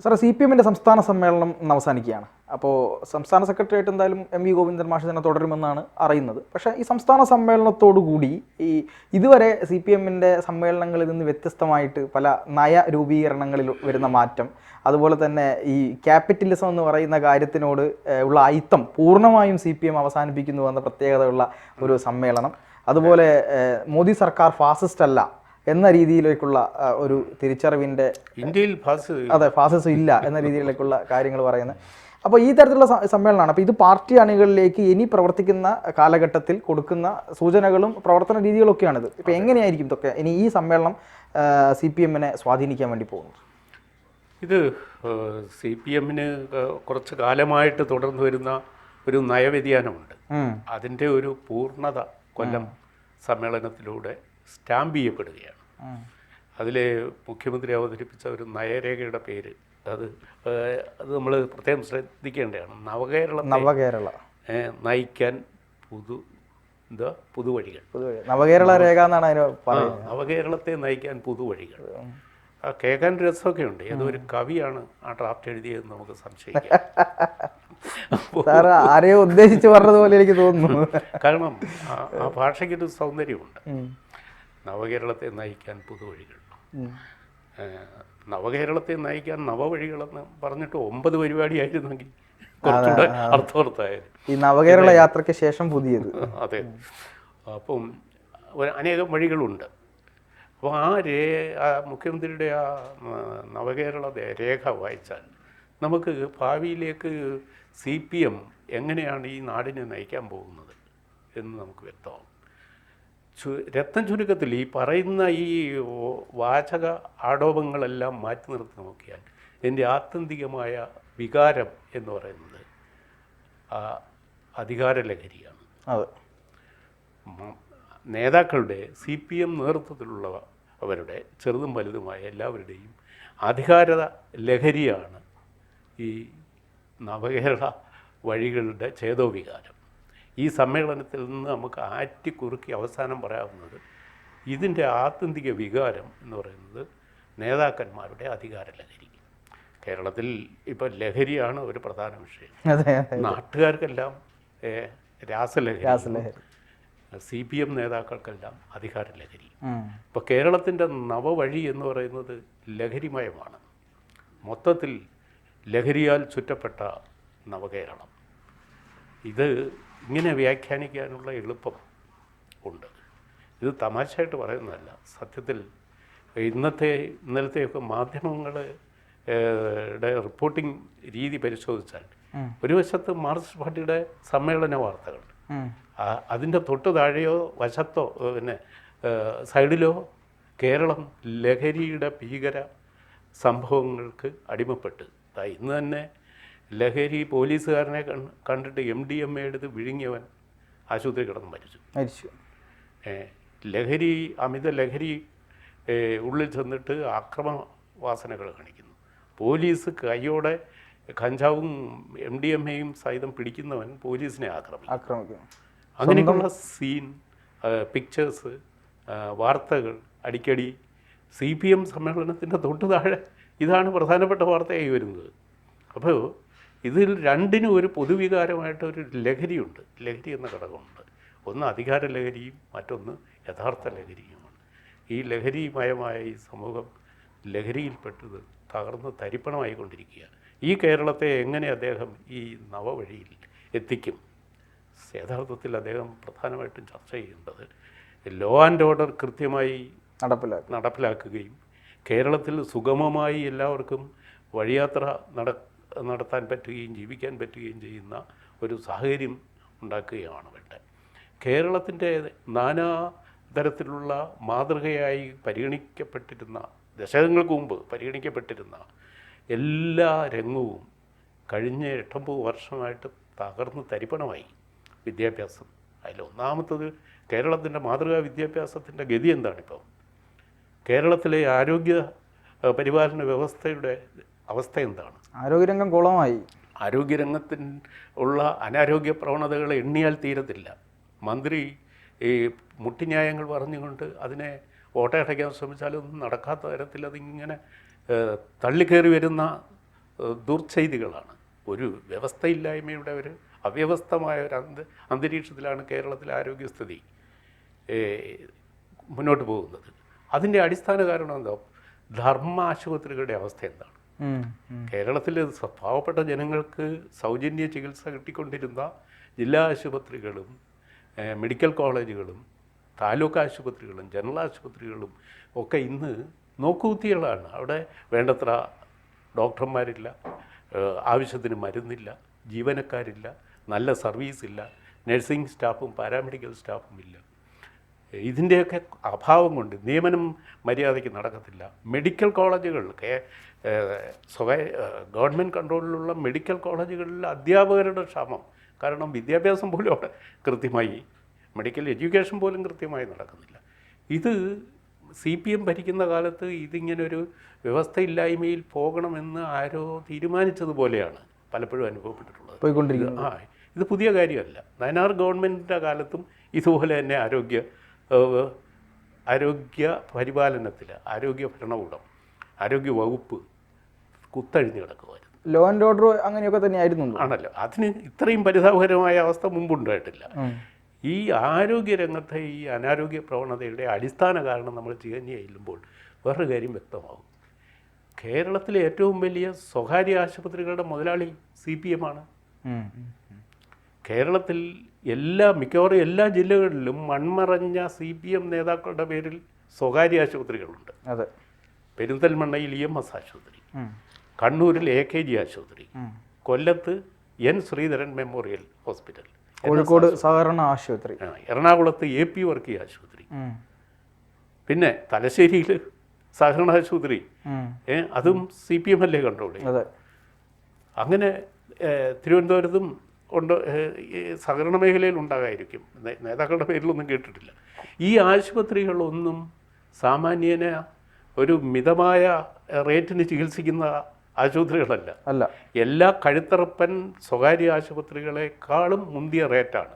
സാറേ, CPM സംസ്ഥാന സമ്മേളനം ഇന്ന് അവസാനിക്കുകയാണ്. അപ്പോൾ സംസ്ഥാന സെക്രട്ടറിയായിട്ട് എന്തായാലും MV ഗോവിന്ദൻ മാഷ് തന്നെ തുടരുമെന്നാണ് അറിയുന്നത്. പക്ഷേ ഈ സംസ്ഥാന സമ്മേളനത്തോടുകൂടി ഇതുവരെ CPM സമ്മേളനങ്ങളിൽ നിന്ന് വ്യത്യസ്തമായിട്ട് പല നയ രൂപീകരണങ്ങളിൽ വരുന്ന മാറ്റം, അതുപോലെ തന്നെ ഈ ക്യാപിറ്റലിസം എന്ന് പറയുന്ന കാര്യത്തിനോട് ഉള്ള അയിത്തം പൂർണ്ണമായും CPM അവസാനിപ്പിക്കുന്നു എന്ന പ്രത്യേകതയുള്ള ഒരു സമ്മേളനം, അതുപോലെ മോദി സർക്കാർ ഫാസിസ്റ്റ് അല്ല എന്ന രീതിയിലേക്കുള്ള ഒരു തിരിച്ചറിവിൻ്റെ, ഇന്ത്യയിൽ ഫാസിസം ഇല്ല എന്ന രീതിയിലേക്കുള്ള കാര്യങ്ങൾ പറയുന്നത്. അപ്പോൾ ഈ തരത്തിലുള്ള സമ്മേളനമാണ്. അപ്പോൾ ഇത് പാർട്ടി അണികളിലേക്ക് ഇനി പ്രവർത്തിക്കുന്ന കാലഘട്ടത്തിൽ കൊടുക്കുന്ന സൂചനകളും പ്രവർത്തന രീതികളൊക്കെയാണിത്. ഇപ്പോൾ എങ്ങനെയായിരിക്കും ഇതൊക്കെ ഇനി ഈ സമ്മേളനം CPM സ്വാധീനിക്കാൻ വേണ്ടി പോകുന്നത്? ഇത് CPM കുറച്ച് കാലമായിട്ട് തുടർന്നു വരുന്ന ഒരു നയവ്യതിയാനമുണ്ട്. അതിൻ്റെ ഒരു പൂർണ്ണത കൊല്ലം സമ്മേളനത്തിലൂടെ സ്റ്റാമ്പ് ചെയ്യപ്പെടുകയാണ്. അതിൽ മുഖ്യമന്ത്രി അവതരിപ്പിച്ച ഒരു നയരേഖയുടെ പേര് അത് നമ്മൾ പ്രത്യേകം ശ്രദ്ധിക്കേണ്ടതാണ്. നവകേരള നയിക്കാൻ പുതുവഴികൾ. നവകേരള രേഖ എന്നാണ് അതിന് പറയുന്നത്. നവകേരളത്തെ നയിക്കാൻ പുതുവഴികൾ. കേൾക്കാൻ രസമൊക്കെ ഉണ്ട്. ഏതൊരു കവിയാണ് ആ ഡ്രാഫ്റ്റ് എഴുതിയതെന്ന് നമുക്ക് സംശയിക്കാം. ആരെയോ ഉദ്ദേശിച്ച് പറഞ്ഞതുപോലെ എനിക്ക് തോന്നുന്നു. കാരണം ആ ഭാഷയ്ക്കൊരു സൗന്ദര്യമുണ്ട്. നവകേരളത്തെ നയിക്കാൻ പുതുവഴികൾ. നവകേരളത്തെ നയിക്കാൻ നവവഴികളെന്ന് പറഞ്ഞിട്ട് 9 പരിപാടിയായിരുന്നെങ്കിൽ കുറച്ചുകൂടെ അർത്ഥവർത്ഥായത്. ഈ നവകേരള യാത്രയ്ക്ക് ശേഷം പുതിയത്. അതെ. അപ്പം അനേകം വഴികളുണ്ട്. അപ്പോൾ ആ മുഖ്യമന്ത്രിയുടെ ആ നവകേരള രേഖ വായിച്ചാൽ നമുക്ക് ഭാവിയിലേക്ക് CPM എങ്ങനെയാണ് ഈ നാടിനെ നയിക്കാൻ പോകുന്നത് എന്ന് നമുക്ക് വ്യക്തമാകും. രത്നം ചുരുക്കത്തിൽ ഈ പറയുന്ന ഈ വാചക ആടോപങ്ങളെല്ലാം മാറ്റി നിർത്തി നോക്കിയാൽ എൻ്റെ ആത്യന്തികമായ വികാരം എന്ന് പറയുന്നത് അധികാരലഹരിയാണ്. നേതാക്കളുടെ CPM നേതൃത്വത്തിലുള്ള അവരുടെ ചെറുതും വലുതുമായ എല്ലാവരുടെയും അധികാര ലഹരിയാണ് ഈ നവകേരള വഴികളുടെ ചേതോവികാരം. ഈ സമ്മേളനത്തിൽ നിന്ന് നമുക്ക് ആറ്റിക്കുറുക്കി അവസാനം പറയാവുന്നത് ഇതിൻ്റെ ആത്യന്തിക വികാരം എന്ന് പറയുന്നത് നേതാക്കന്മാരുടെ അധികാര ലഹരി. കേരളത്തിൽ ഇപ്പോൾ ലഹരിയാണ് ഒരു പ്രധാന വിഷയം. നാട്ടുകാർക്കെല്ലാം രാസലഹരി, CPM നേതാക്കൾക്കെല്ലാം അധികാര ലഹരി. ഇപ്പോൾ കേരളത്തിൻ്റെ നവവഴി എന്ന് പറയുന്നത് ലഹരിമയമാണ്. മൊത്തത്തിൽ ലഹരിയാൽ ചുറ്റപ്പെട്ട നവകേരളം. ഇത് ഇങ്ങനെ വ്യാഖ്യാനിക്കാനുള്ള എളുപ്പം ഉണ്ട്. ഇത് തമാശയായിട്ട് പറയുന്നതല്ല. സത്യത്തിൽ ഇന്നലത്തെയൊക്കെ മാധ്യമങ്ങളുടെ റിപ്പോർട്ടിംഗ് രീതി പരിശോധിച്ചാൽ ഒരു വശത്ത് മാർക്സിസ്റ്റ് പാർട്ടിയുടെ സമ്മേളന വാർത്തകൾ, അതിൻ്റെ തൊട്ട് താഴെയോ വശത്തോ പിന്നെ സൈഡിലോ കേരളം ലഹരിയുടെ ഭീകര സംഭവങ്ങൾക്ക് അടിമപ്പെട്ട് ഇന്ന് തന്നെ ലഹരി പോലീസുകാരനെ കണ്ടിട്ട് MDMA എടുത്ത് വിഴുങ്ങിയവൻ ആശുപത്രി കിടന്ന് മരിച്ചു. അമിത ലഹരി ഉള്ളിൽ ചെന്നിട്ട് ആക്രമവാസനകൾ കാണിക്കുന്നു. പോലീസ് കൈയോടെ കഞ്ചാവും MDMAയും സഹിതം പിടിക്കുന്നവൻ പോലീസിനെ ആക്രമിക്കും. അങ്ങനെയൊക്കെയുള്ള സീൻ, പിക്ചേഴ്സ്, വാർത്തകൾ അടിക്കടി CPM സമ്മേളനത്തിൻ്റെ തൊട്ട് താഴെ ഇതാണ് പ്രധാനപ്പെട്ട വാർത്തയായി വരുന്നത്. അപ്പോൾ ഇതിൽ രണ്ടിനും ഒരു പൊതുവികാരമായിട്ടൊരു ലഹരിയുണ്ട്. ലഹരി എന്ന ഘടകമുണ്ട്. ഒന്ന് അധികാര ലഹരിയും മറ്റൊന്ന് യഥാർത്ഥ ലഹരിയുമാണ്. ഈ ലഹരിമയമായ ഈ സമൂഹം ലഹരിയിൽപ്പെട്ടത് തകർന്ന് തരിപ്പണമായിക്കൊണ്ടിരിക്കുക. ഈ കേരളത്തെ എങ്ങനെ അദ്ദേഹം ഈ നവവഴിയിൽ എത്തിക്കും? യഥാർത്ഥത്തിൽ അദ്ദേഹം പ്രധാനമായിട്ടും ചർച്ച ചെയ്യേണ്ടത് ലോ ആൻഡ് ഓർഡർ കൃത്യമായി നടപ്പിലാക്കുകയും കേരളത്തിൽ സുഗമമായി എല്ലാവർക്കും വഴിയാത്ര നടത്താൻ പറ്റുകയും ജീവിക്കാൻ പറ്റുകയും ചെയ്യുന്ന ഒരു സാഹചര്യം ഉണ്ടാക്കുകയാണ് വേണ്ടത്. കേരളത്തിൻ്റെ നാനാ തരത്തിലുള്ള മാതൃകയായി പരിഗണിക്കപ്പെട്ടിരുന്ന, ദശകങ്ങൾക്ക് മുമ്പ് പരിഗണിക്കപ്പെട്ടിരുന്ന എല്ലാ രംഗവും കഴിഞ്ഞ 8-9 വർഷമായിട്ട് തകർന്ന് തരിപ്പണമായി. വിദ്യാഭ്യാസം അതിലൊന്നാമത്തത് കേരളത്തിൻ്റെ മാതൃകാ വിദ്യാഭ്യാസത്തിൻ്റെ ഗതി എന്താണിപ്പോൾ? കേരളത്തിലെ ആരോഗ്യ പരിപാലന വ്യവസ്ഥയുടെ അവസ്ഥ എന്താണ്? ആരോഗ്യരംഗം കുളമായി. ആരോഗ്യരംഗത്തിൽ ഉള്ള അനാരോഗ്യ പ്രവണതകൾ എണ്ണിയാൽ തീരത്തില്ല. മന്ത്രി ഈ മുട്ടിന്യായങ്ങൾ പറഞ്ഞുകൊണ്ട് അതിനെ ഓട്ടയടയ്ക്കാൻ ശ്രമിച്ചാലൊന്നും നടക്കാത്ത തരത്തിൽ അതിങ്ങനെ തള്ളിക്കയറി വരുന്ന ദുർചെയ്തികളാണ്. ഒരു വ്യവസ്ഥയില്ലായ്മയുടെ ഒരു അവ്യവസ്ഥമായ ഒരു അന്തരീക്ഷത്തിലാണ് കേരളത്തിലെ ആരോഗ്യസ്ഥിതി മുന്നോട്ട് പോകുന്നത്. അതിൻ്റെ അടിസ്ഥാന കാരണം എന്താ? ധർമ്മ ആശുപത്രികളുടെ അവസ്ഥ എന്താണ്? കേരളത്തിൽ പാവപ്പെട്ട ജനങ്ങൾക്ക് സൗജന്യ ചികിത്സ കിട്ടിക്കൊണ്ടിരുന്ന ജില്ലാ ആശുപത്രികളും മെഡിക്കൽ കോളേജുകളും താലൂക്ക് ആശുപത്രികളും ജനറൽ ആശുപത്രികളും ഒക്കെ ഇന്ന് നോക്കുകുത്തികളാണ്. അവിടെ വേണ്ടത്ര ഡോക്ടർമാരില്ല, ആവശ്യത്തിന് മരുന്നില്ല, ജീവനക്കാരില്ല, നല്ല സർവീസില്ല, നഴ്സിംഗ് സ്റ്റാഫും പാരാമെഡിക്കൽ സ്റ്റാഫും ഇല്ല. ഇതിൻ്റെയൊക്കെ അഭാവം കൊണ്ട് നിയമനം മര്യാദയ്ക്ക് നടക്കത്തില്ല. മെഡിക്കൽ കോളേജുകൾ ഗവൺമെൻറ് കൺട്രോളിലുള്ള മെഡിക്കൽ കോളേജുകളിൽ അധ്യാപകരുടെ ക്ഷാമം. കാരണം വിദ്യാഭ്യാസം പോലും അവിടെ കൃത്യമായി, മെഡിക്കൽ എഡ്യൂക്കേഷൻ പോലും കൃത്യമായി നടക്കുന്നില്ല. ഇത് CPM ഭരിക്കുന്ന കാലത്ത് ഇതിങ്ങനൊരു വ്യവസ്ഥയില്ലായ്മയിൽ പോകണമെന്ന് ആരോ തീരുമാനിച്ചതുപോലെയാണ് പലപ്പോഴും അനുഭവപ്പെട്ടിട്ടുള്ളത്. ഇത് പുതിയ കാര്യമല്ല. നയനാർ ഗവൺമെൻറ്റിൻ്റെ കാലത്തും ഇതുപോലെ തന്നെ ആരോഗ്യ പരിപാലനത്തിൽ ആരോഗ്യ ഭരണകൂടം, ആരോഗ്യ വകുപ്പ് കുത്തഴിഞ്ഞ് കിടക്കുമായിരുന്നു. ലോ ആൻഡ് ഓർഡർ അങ്ങനെയൊക്കെ തന്നെയായിരുന്നു ആണല്ലോ. അതിന് ഇത്രയും പരിതാപകരമായ അവസ്ഥ മുമ്പുണ്ടായിട്ടില്ല. ഈ ആരോഗ്യരംഗത്തെ ഈ അനാരോഗ്യ പ്രവണതയുടെ അടിസ്ഥാന കാരണം നമ്മൾ ചികഞ്ഞ് ചെല്ലുമ്പോൾ വേറൊരു കാര്യം വ്യക്തമാകും. കേരളത്തിലെ ഏറ്റവും വലിയ സ്വകാര്യ ആശുപത്രികളുടെ മുതലാളി CPM ആണ്. കേരളത്തിൽ മിക്കവാറും എല്ലാ ജില്ലകളിലും മൺമറഞ്ഞ CPM നേതാക്കളുടെ പേരിൽ സ്വകാര്യ ആശുപത്രികളുണ്ട്. അതെ. പെരിന്തൽമണ്ണയിൽ EMS ആശുപത്രി, കണ്ണൂരിൽ AKG ആശുപത്രി, കൊല്ലത്ത് N Sreedharan memorial hospital, Kozhikode സഹകരണ ആശുപത്രി, എറണാകുളത്ത് AP വർക്കി ആശുപത്രി, പിന്നെ തലശ്ശേരിയിൽ സഹകരണ ആശുപത്രി, അതും CPM അല്ലേ കൺട്രോൾ ചെയ്യും. അങ്ങനെ തിരുവനന്തപുരത്തും ഉണ്ട്. സഹകരണ മേഖലയിൽ ഉണ്ടാകായിരിക്കും, നേതാക്കളുടെ പേരിലൊന്നും കേട്ടിട്ടില്ല. ഈ ആശുപത്രികളൊന്നും സാമാന്യേന ഒരു മിതമായ റേറ്റിന് ചികിത്സിക്കുന്ന ആശുപത്രികളല്ല. എല്ലാ കഴുത്തറപ്പൻ സ്വകാര്യ ആശുപത്രികളെക്കാളും മുന്തിയ റേറ്റാണ്.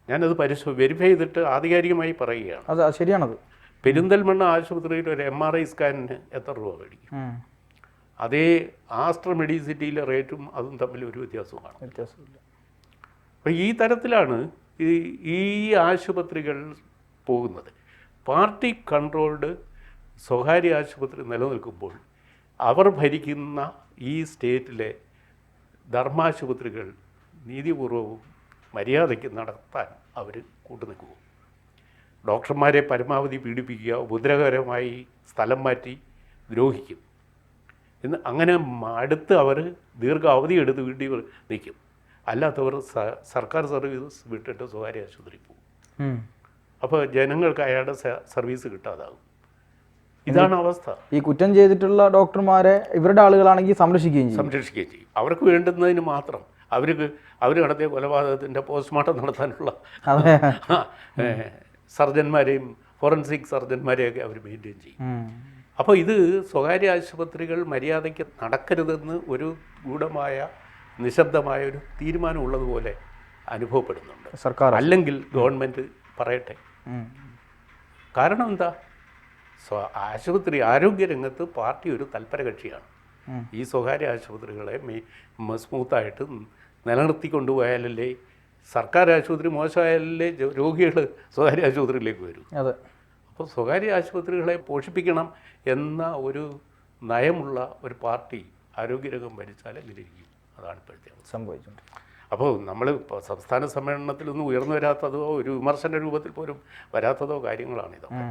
ഞാനത് വെരിഫൈ ചെയ്തിട്ട് ആധികാരികമായി പറയുകയാണ്. ശരിയാണത്. പെരിന്തൽമണ്ണ ആശുപത്രിയിൽ ഒരു MRI സ്കാനിന് എത്ര രൂപ മേടിക്കും? അതേ ആസ്ട്ര മെഡിസിറ്റിയിലെ റേറ്റും അതും തമ്മിൽ ഒരു വ്യത്യാസമില്ല. അപ്പോൾ ഈ തരത്തിലാണ് ഈ ആശുപത്രികൾ പോകുന്നത്. പാർട്ടി കൺട്രോൾഡ് സ്വകാര്യ ആശുപത്രി നിലനിൽക്കുമ്പോൾ അവർ ഭരിക്കുന്ന ഈ സ്റ്റേറ്റിലെ ധർമാശുപത്രികൾ നീതിപൂർവവും മര്യാദയ്ക്ക് നടത്താൻ അവർ കൂട്ടുനിൽക്കുക. ഡോക്ടർമാരെ പരമാവധി പീഡിപ്പിക്കുക, ഉപദ്രവകരമായി സ്ഥലം മാറ്റി ദ്രോഹിക്കും. അങ്ങനെ അടുത്ത് അവർ ദീർഘാവധി എടുത്ത് വീട്ടിൽ നിൽക്കും. അല്ലാത്തവർ സർക്കാർ സർവീസ് വിട്ടിട്ട് സ്വകാര്യ ആശുപത്രി പോകും. അപ്പോൾ ജനങ്ങൾക്ക് അയാളുടെ സർവീസ് കിട്ടാതാകും. ഇതാണ് അവസ്ഥ. ഈ കുറ്റം ചെയ്തിട്ടുള്ള ഡോക്ടർമാരെ ഇവരുടെ ആളുകളാണെങ്കിൽ സംരക്ഷിക്കുകയും ചെയ്യും. അവർക്ക് വേണ്ടുന്നതിന് മാത്രം അവർ നടത്തിയ കൊലപാതകത്തിൻ്റെ പോസ്റ്റ്മോർട്ടം നടത്താനുള്ള സർജന്മാരെയും ഫോറൻസിക് സർജന്മാരെയൊക്കെ അവർ മെയിൻറ്റെയിൻ ചെയ്യും. അപ്പോൾ ഇത് സ്വകാര്യ ആശുപത്രികൾ മര്യാദയ്ക്ക് നടക്കരുതെന്ന് ഒരു ഗൂഢമായ നിശബ്ദമായ ഒരു തീരുമാനം ഉള്ളതുപോലെ അനുഭവപ്പെടുന്നുണ്ട് സർക്കാർ. അല്ലെങ്കിൽ ഗവൺമെൻറ് പറയട്ടെ. കാരണം എന്താ? ആരോഗ്യരംഗത്ത് പാർട്ടി ഒരു തൽപര കക്ഷിയാണ്. ഈ സ്വകാര്യ ആശുപത്രികളെ സ്മൂത്തായിട്ട് നിലനിർത്തിക്കൊണ്ടുപോയാലല്ലേ, സർക്കാർ ആശുപത്രി മോശമായാലല്ലേ രോഗികൾ സ്വകാര്യ ആശുപത്രിയിലേക്ക് വരും. അപ്പോൾ സ്വകാര്യ ആശുപത്രികളെ പോഷിപ്പിക്കണം എന്ന ഒരു നയമുള്ള ഒരു പാർട്ടി ആരോഗ്യരംഗം ഭരിച്ചാൽ എങ്ങനെയിരിക്കും? അതാണ് ഇപ്പോഴത്തെ സംഭവിച്ചുകൊണ്ട്. അപ്പോൾ നമ്മൾ സംസ്ഥാന സമ്മേളനത്തിൽ ഒന്നും ഉയർന്നു വരാത്തതോ ഒരു വിമർശന രൂപത്തിൽ പോലും വരാത്തതോ കാര്യങ്ങളാണ് ഇതൊക്കെ.